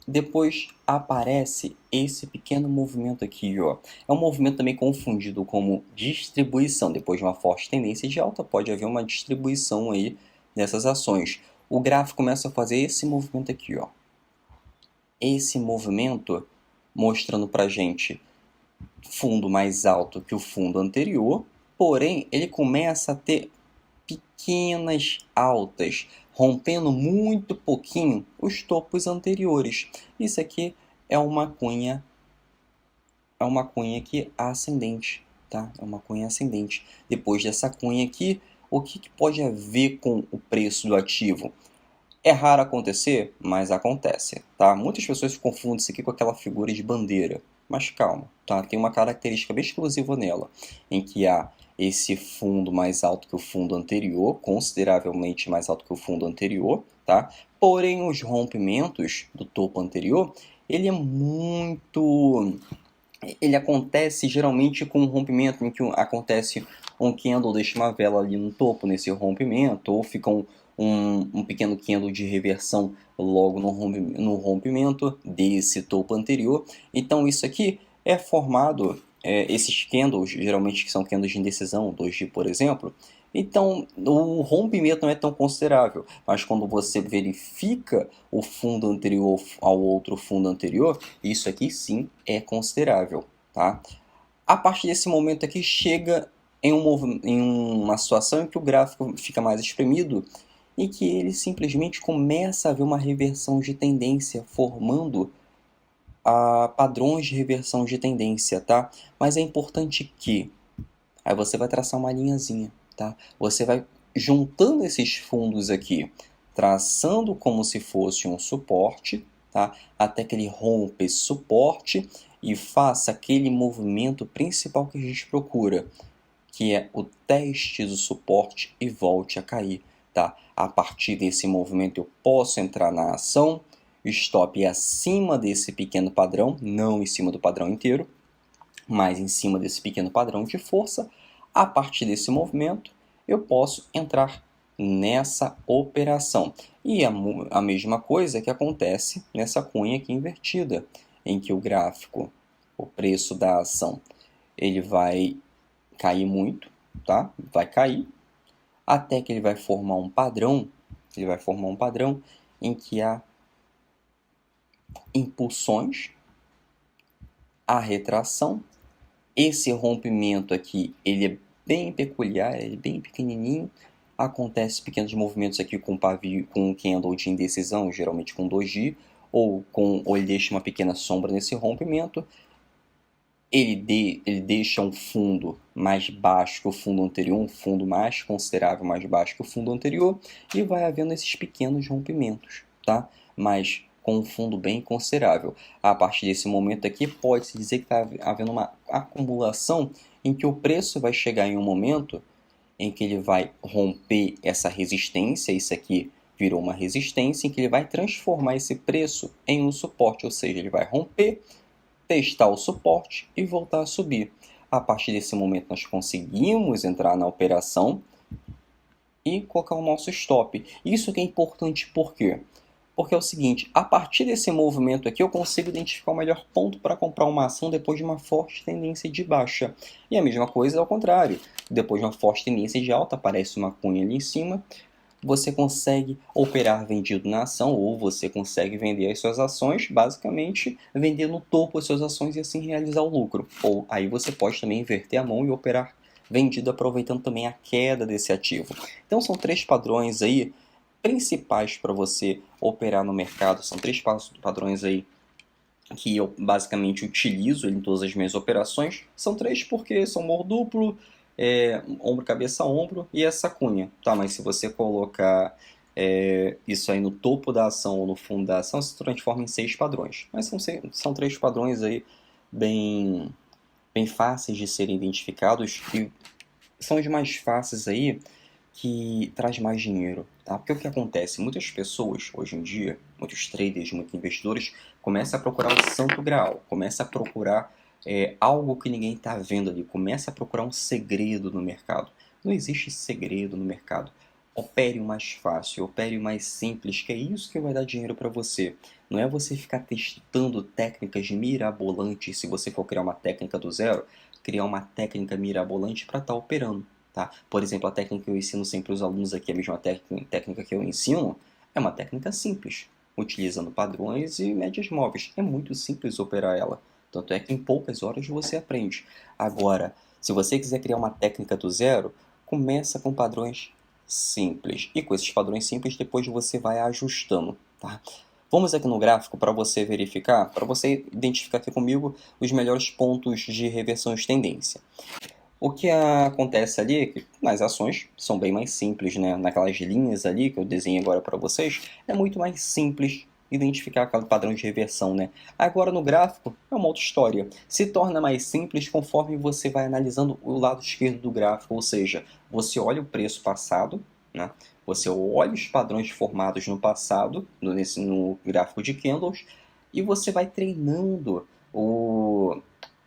Depois aparece esse pequeno movimento aqui, ó. É um movimento também confundido como distribuição. Depois de uma forte tendência de alta, pode haver uma distribuição aí dessas ações. O gráfico começa a fazer esse movimento aqui, ó. Esse movimento mostrando pra gente fundo mais alto que o fundo anterior, porém ele começa a ter pequenas altas, rompendo muito pouquinho os topos anteriores. Isso aqui é uma cunha aqui ascendente, tá? É uma cunha ascendente. Depois dessa cunha aqui, o que pode haver com o preço do ativo? É raro acontecer, mas acontece, tá? Muitas pessoas confundem isso aqui com aquela figura de bandeira, mas calma, tá? Tem uma característica bem exclusiva nela, em que há esse fundo mais alto que o fundo anterior, consideravelmente mais alto que o fundo anterior, tá? Porém, os rompimentos do topo anterior, ele acontece geralmente com um rompimento em que acontece um candle deixa uma vela ali no topo nesse rompimento, ou fica um pequeno candle de reversão logo no rompimento desse topo anterior. Então isso aqui é formado, esses candles, geralmente que são candles de indecisão, doji por exemplo, então o rompimento não é tão considerável, mas quando você verifica o fundo anterior ao outro fundo anterior, isso aqui sim é considerável, tá? A partir desse momento aqui chega em uma situação em que o gráfico fica mais espremido e que ele simplesmente começa a ver uma reversão de tendência, formando padrões de reversão de tendência, tá? Mas é importante que aí você vai traçar uma linhazinha, tá? Você vai juntando esses fundos aqui, traçando como se fosse um suporte, tá? Até que ele rompa esse suporte e faça aquele movimento principal que a gente procura, que é o teste do suporte e volte a cair, tá? A partir desse movimento eu posso entrar na ação, o stop é acima desse pequeno padrão, não em cima do padrão inteiro, mas em cima desse pequeno padrão de força. A partir desse movimento eu posso entrar nessa operação. E a mesma coisa que acontece nessa cunha aqui invertida, em que o gráfico, o preço da ação, ele vai cair muito, tá? Vai cair até que ele vai formar um padrão, em que há impulsões, a retração. Esse rompimento aqui, ele é bem peculiar, ele é bem pequenininho. Acontece pequenos movimentos aqui com pavio, com candle de indecisão, geralmente com doji, ou ele deixa uma pequena sombra nesse rompimento. Ele deixa um fundo mais baixo que o fundo anterior, um fundo mais considerável, mais baixo que o fundo anterior, e vai havendo esses pequenos rompimentos, tá? Mas com um fundo bem considerável. A partir desse momento aqui, pode-se dizer que está havendo uma acumulação em que o preço vai chegar em um momento em que ele vai romper essa resistência, isso aqui virou uma resistência, em que ele vai transformar esse preço em um suporte, ou seja, ele vai romper, testar o suporte e voltar a subir. A partir desse momento nós conseguimos entrar na operação e colocar o nosso stop. Isso que é importante por quê? Porque é o seguinte, a partir desse movimento aqui eu consigo identificar o melhor ponto para comprar uma ação depois de uma forte tendência de baixa. E a mesma coisa ao contrário, depois de uma forte tendência de alta aparece uma cunha ali em cima, você consegue operar vendido na ação ou você consegue vender as suas ações, basicamente vender no topo as suas ações e assim realizar o lucro. Ou aí você pode também inverter a mão e operar vendido aproveitando também a queda desse ativo. Então são 3 padrões aí principais para você operar no mercado, são 3 padrões aí que eu basicamente utilizo em todas as minhas operações. São 3 porque são mor duplo, ombro, cabeça, ombro e essa cunha, tá? Mas se você colocar isso aí no topo da ação ou no fundo da ação, se transforma em 6 padrões. Mas são 3 padrões aí bem fáceis de serem identificados e são os mais fáceis aí que traz mais dinheiro, tá? Porque o que acontece? Muitas pessoas, hoje em dia, muitos traders, muitos investidores, começam a procurar o santo graal, começam a procurar algo que ninguém está vendo ali, começa a procurar um segredo no mercado. Não existe segredo no mercado. Opere o mais fácil, opere o mais simples, que é isso que vai dar dinheiro para você. Não é você ficar testando técnicas mirabolantes, se você for criar uma técnica do zero, criar uma técnica mirabolante para estar operando. Tá? Por exemplo, a técnica que eu ensino sempre aos alunos aqui, a mesma técnica que eu ensino, é uma técnica simples, utilizando padrões e médias móveis. É muito simples operar ela. Tanto é que em poucas horas você aprende. Agora, se você quiser criar uma técnica do zero, começa com padrões simples. E com esses padrões simples, depois você vai ajustando. Tá? Vamos aqui no gráfico para você verificar, para você identificar aqui comigo os melhores pontos de reversão de tendência. O que acontece ali é que nas ações são bem mais simples, né? Naquelas linhas ali que eu desenho agora para vocês, é muito mais simples identificar aquele padrão de reversão, né? Agora no gráfico é uma outra história. Se torna mais simples conforme você vai analisando o lado esquerdo do gráfico, ou seja, você olha o preço passado, né? Você olha os padrões formados no passado, no gráfico de candles, e você vai treinando o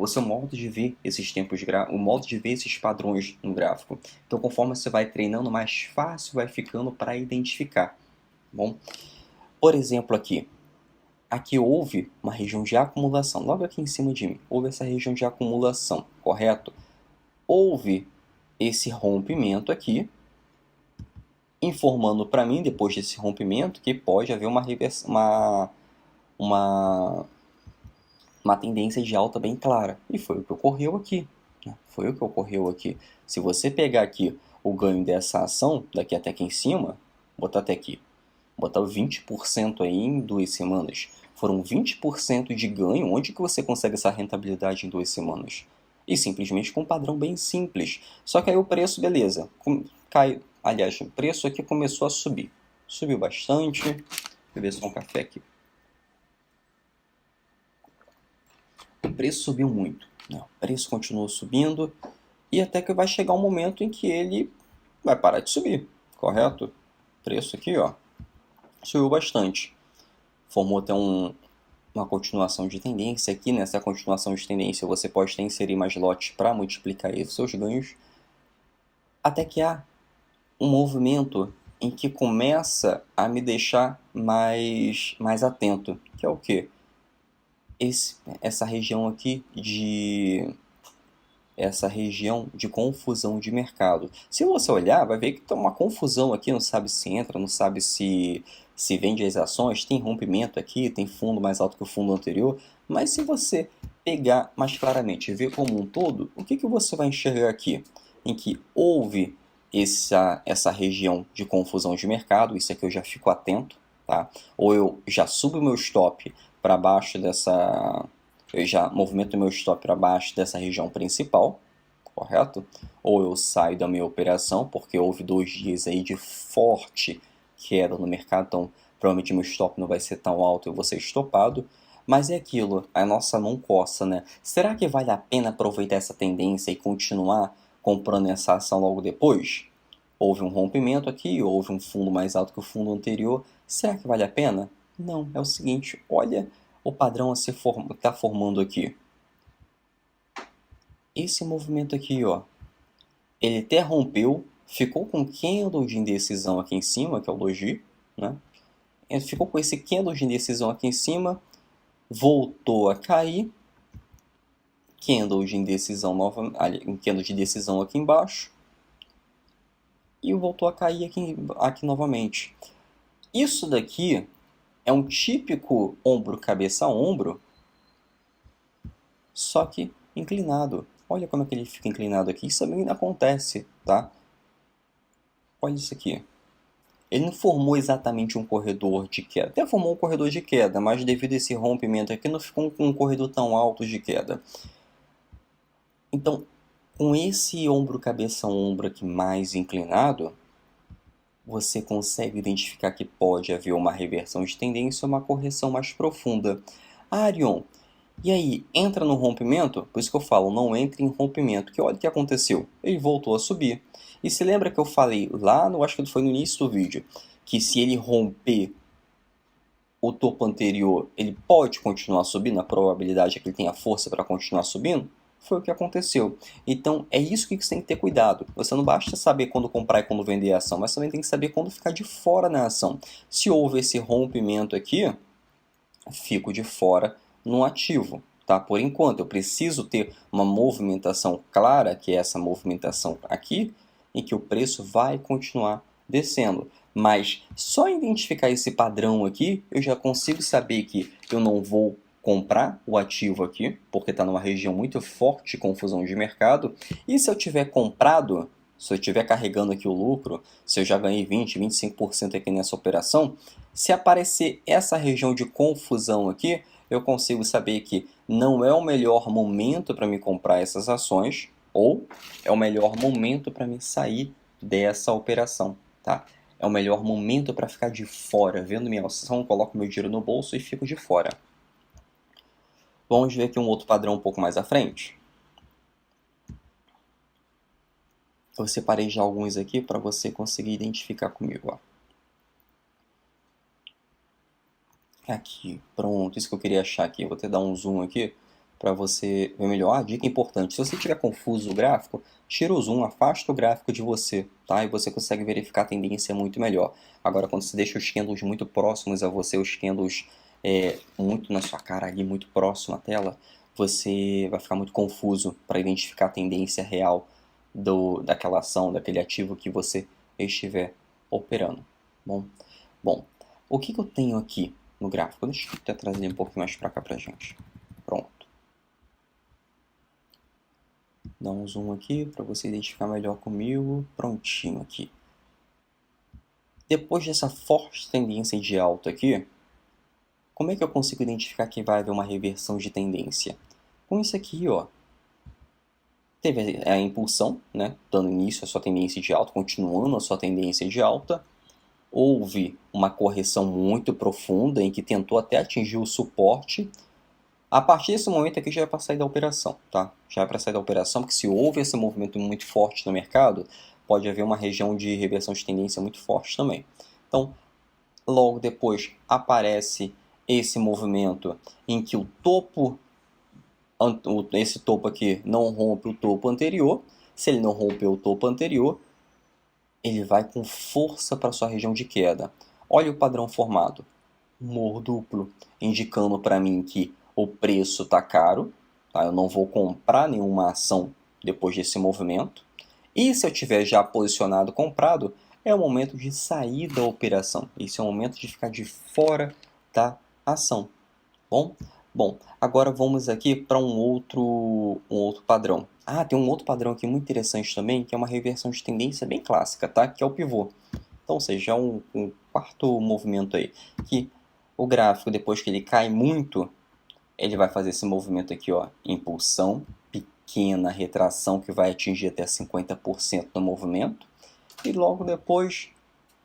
seu modo de ver esses tempos, o modo de ver esses padrões no gráfico. Então, conforme você vai treinando, mais fácil vai ficando para identificar. Bom, por exemplo, aqui houve uma região de acumulação, logo aqui em cima de mim, houve essa região de acumulação, correto? Houve esse rompimento aqui, informando para mim, depois desse rompimento, que pode haver uma tendência de alta bem clara. E foi o que ocorreu aqui. Né? Foi o que ocorreu aqui. Se você pegar aqui o ganho dessa ação, daqui até aqui em cima, botar até aqui, botar 20% aí em 2 semanas. Foram 20% de ganho. Onde que você consegue essa rentabilidade em 2 semanas? E simplesmente com um padrão bem simples. Só que aí o preço, beleza, cai. Aliás, o preço aqui começou a subir. Subiu bastante. Vou beber só um café aqui. o preço subiu muito, né? O preço continuou subindo e até que vai chegar um momento em que ele vai parar de subir, correto? O preço aqui, ó, subiu bastante. Formou até uma continuação de tendência aqui. Nessa continuação de tendência você pode até inserir mais lotes para multiplicar aí os seus ganhos. Até que há um movimento em que começa a me deixar mais atento, que é o quê? Essa região aqui essa região de confusão de mercado. Se você olhar, vai ver que está uma confusão aqui, não sabe se entra, não sabe se vende as ações, tem rompimento aqui, tem fundo mais alto que o fundo anterior, mas se você pegar mais claramente e ver como um todo, o que você vai enxergar aqui? Em que houve essa região de confusão de mercado, isso aqui eu já fico atento, tá? Ou eu já subo o meu stop para baixo dessa... Eu já movimento meu stop para baixo dessa região principal, correto? Ou eu saio da minha operação, porque houve 2 dias aí de forte queda no mercado, então provavelmente meu stop não vai ser tão alto, eu vou ser estopado. Mas é aquilo, a nossa mão coça, né? Será que vale a pena aproveitar essa tendência e continuar comprando essa ação logo depois? Houve um rompimento aqui, houve um fundo mais alto que o fundo anterior. Será que vale a pena? Não, é o seguinte, olha o padrão a se está formando aqui. Esse movimento aqui, ó, ele até rompeu, ficou com candle de indecisão aqui em cima, que é o doji, né? Ele ficou com esse candle de indecisão aqui em cima, voltou a cair, candle de indecisão nova, candle de decisão aqui embaixo, e voltou a cair aqui novamente. Isso daqui é um típico ombro, cabeça, ombro, só que inclinado. Olha como é que ele fica inclinado aqui. Isso também acontece, tá? Olha isso aqui. Ele não formou exatamente um corredor de queda. Até formou um corredor de queda, mas devido a esse rompimento aqui, não ficou com um corredor tão alto de queda. Então, com esse ombro, cabeça, ombro aqui mais inclinado, você consegue identificar que pode haver uma reversão de tendência ou uma correção mais profunda. Arion, e aí, entra no rompimento? Por isso que eu falo, não entre em rompimento. Que olha o que aconteceu. Ele voltou a subir. E se lembra que eu falei lá, acho que foi no início do vídeo, que se ele romper o topo anterior, ele pode continuar subindo, a probabilidade é que ele tenha força para continuar subindo? Foi o que aconteceu. Então, é isso que você tem que ter cuidado. Você não basta saber quando comprar e quando vender a ação, mas também tem que saber quando ficar de fora na ação. Se houve esse rompimento aqui, fico de fora no ativo, tá? Por enquanto, eu preciso ter uma movimentação clara, que é essa movimentação aqui, em que o preço vai continuar descendo. Mas só identificar esse padrão aqui, eu já consigo saber que eu não vou comprar o ativo aqui, porque está numa região muito forte de confusão de mercado. E se eu tiver comprado, se eu estiver carregando aqui o lucro, se eu já ganhei 20, 25% aqui nessa operação, se aparecer essa região de confusão aqui, eu consigo saber que não é o melhor momento para me comprar essas ações, ou é o melhor momento para me sair dessa operação, tá? É o melhor momento para ficar de fora, vendo minha ação, coloco meu dinheiro no bolso e fico de fora. Vamos ver aqui um outro padrão um pouco mais à frente. Eu separei já alguns aqui para você conseguir identificar comigo, ó. Aqui, pronto, isso que eu queria achar aqui. Eu vou até dar um zoom aqui para você ver melhor. Ah, dica importante, se você estiver confuso o gráfico, tira o zoom, afasta o gráfico de você, tá? E você consegue verificar a tendência muito melhor. Agora, quando você deixa os candles muito próximos a você, os candles muito na sua cara ali, muito próximo à tela, você vai ficar muito confuso para identificar a tendência real daquela ação, daquele ativo que você estiver operando. Bom, o que eu tenho aqui no gráfico? Deixa eu até trazer um pouco mais para cá pra gente. Pronto. Dá um zoom aqui para você identificar melhor comigo. Prontinho aqui. Depois dessa forte tendência de alta aqui, como é que eu consigo identificar que vai haver uma reversão de tendência? Com isso aqui, ó. Teve a impulsão, né, dando início à sua tendência de alta, continuando a sua tendência de alta. Houve uma correção muito profunda em que tentou até atingir o suporte, A partir desse momento aqui já é para sair da operação, tá? Já é para sair da operação, porque se houve esse movimento muito forte no mercado, pode haver uma região de reversão de tendência muito forte também. Então, logo depois aparece esse movimento em que o topo, esse topo aqui não rompe o topo anterior. Se ele não rompeu o topo anterior, ele vai com força para sua região de queda. Olha o padrão formado, morro duplo, indicando para mim que o preço está caro, tá? Eu não vou comprar nenhuma ação depois desse movimento. E se eu tiver já posicionado comprado, é o momento de sair da operação. Esse é o momento de ficar de fora da ação. Bom, agora vamos aqui para um outro padrão. Ah, tem um outro padrão aqui muito interessante também, que é uma reversão de tendência bem clássica, tá? Que é o pivô. Então, ou seja, é um quarto movimento aí, que o gráfico, depois que ele cai muito, ele vai fazer esse movimento aqui, ó, impulsão, pequena retração que vai atingir até 50% do movimento, e logo depois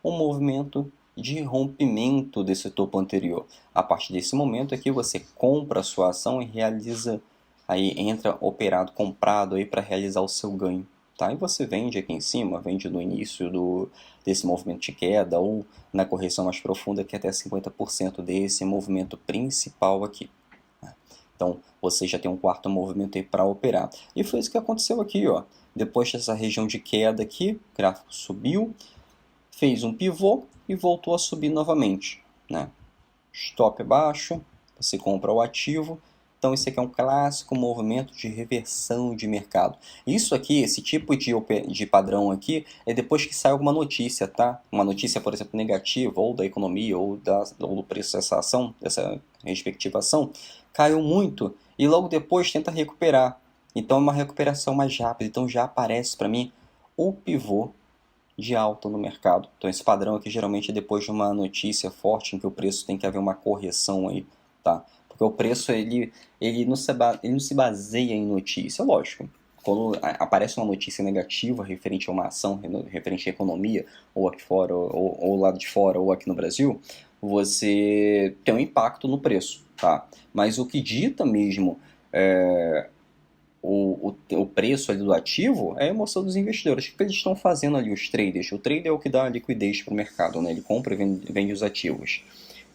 um movimento de rompimento desse topo anterior. A partir desse momento aqui você compra a sua ação e realiza, aí entra operado comprado aí para realizar o seu ganho. Tá? E você vende aqui em cima, vende no início desse movimento de queda ou na correção mais profunda, que é até 50% desse movimento principal aqui. Então você já tem um quarto movimento aí para operar. E foi isso que aconteceu aqui, ó. Depois dessa região de queda aqui, o gráfico subiu, fez um pivô e voltou a subir novamente, né? Stop baixo, você compra o ativo. Então esse aqui é um clássico movimento de reversão de mercado. Isso aqui, esse tipo de padrão aqui, é depois que sai alguma notícia, tá? Uma notícia, por exemplo, negativa, ou da economia, ou do preço dessa ação, dessa respectiva ação, caiu muito e logo depois tenta recuperar. Então é uma recuperação mais rápida. Então já aparece para mim o pivô de alta no mercado. Então esse padrão aqui geralmente é depois de uma notícia forte em que o preço tem que haver uma correção aí, tá? Porque o preço ele não se baseia em notícia, lógico. Quando aparece uma notícia negativa referente a uma ação, referente à economia, ou aqui fora, ou lá de fora, ou aqui no Brasil, você tem um impacto no preço, tá? Mas o que dita mesmo o preço ali do ativo é a emoção dos investidores. O que eles estão fazendo ali, os traders? O trader é o que dá liquidez para o mercado, né? Ele compra e vende os ativos.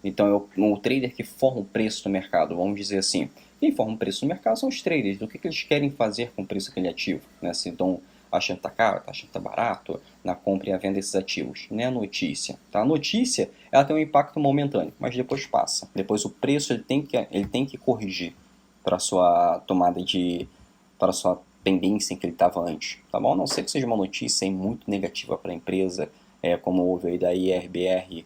Então é o trader que forma o preço do mercado, vamos dizer assim. Quem forma o preço do mercado são os traders. O que eles querem fazer com o preço daquele ativo? Né? Se estão achando que está caro, está achando que está barato, na compra e a venda desses ativos. Não é a notícia. Tá? A notícia ela tem um impacto momentâneo, mas depois passa. Depois o preço ele tem que corrigir para a sua tomada de para a sua tendência em que ele estava antes, tá bom? A não ser que seja uma notícia muito negativa para a empresa, como houve aí da IRBR3,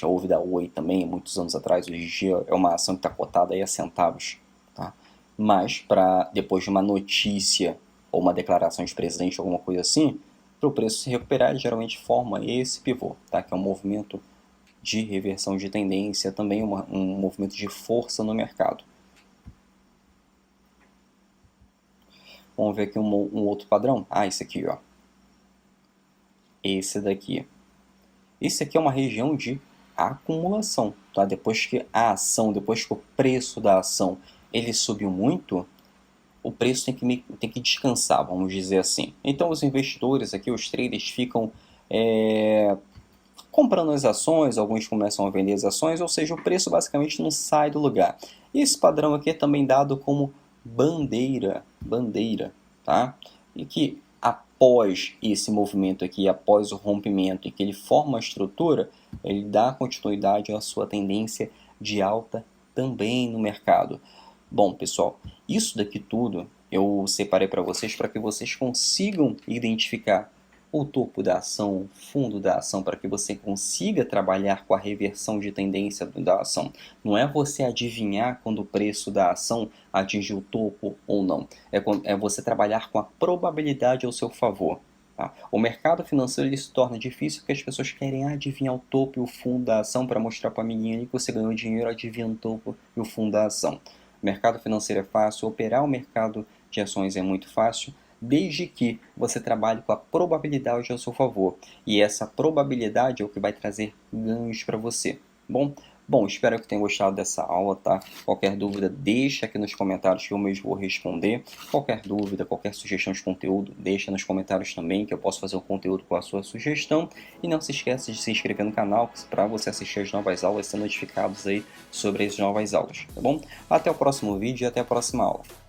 houve da Oi também, muitos anos atrás. Hoje em dia é uma ação que está cotada aí a centavos, tá? Mas para depois de uma notícia ou uma declaração de presidente, alguma coisa assim, para o preço se recuperar, ele geralmente forma esse pivô, tá? Que é um movimento de reversão de tendência, também um movimento de força no mercado. Vamos ver aqui um outro padrão. Ah, esse aqui, ó. Esse daqui. Esse aqui é uma região de acumulação, tá? Depois que a ação, depois que o preço da ação ele subiu muito, o preço tem que descansar, vamos dizer assim. Então os investidores aqui, os traders, ficam comprando as ações, alguns começam a vender as ações, ou seja, o preço basicamente não sai do lugar. Esse padrão aqui é também dado como bandeira, tá? E que após esse movimento aqui, após o rompimento, em que ele forma a estrutura, ele dá continuidade à sua tendência de alta também no mercado. Bom, pessoal, isso daqui tudo eu separei para que vocês consigam identificar o topo da ação, o fundo da ação, para que você consiga trabalhar com a reversão de tendência da ação. Não é você adivinhar quando o preço da ação atingiu o topo ou não. É você trabalhar com a probabilidade ao seu favor. Tá? O mercado financeiro ele se torna difícil porque as pessoas querem adivinhar o topo e o fundo da ação para mostrar para a amiguinha ali que você ganhou dinheiro adivinhando o topo e o fundo da ação. O mercado financeiro é fácil, operar o mercado de ações é muito fácil, desde que você trabalhe com a probabilidade ao seu favor. E essa probabilidade é o que vai trazer ganhos para você. Bom, Bom, espero que tenham gostado dessa aula, tá? Qualquer dúvida, deixa aqui nos comentários que eu mesmo vou responder. Qualquer dúvida, qualquer sugestão de conteúdo, deixa nos comentários também, que eu posso fazer um conteúdo com a sua sugestão. E não se esqueça de se inscrever no canal para você assistir as novas aulas e ser notificados aí sobre as novas aulas, tá bom? Até o próximo vídeo e até a próxima aula.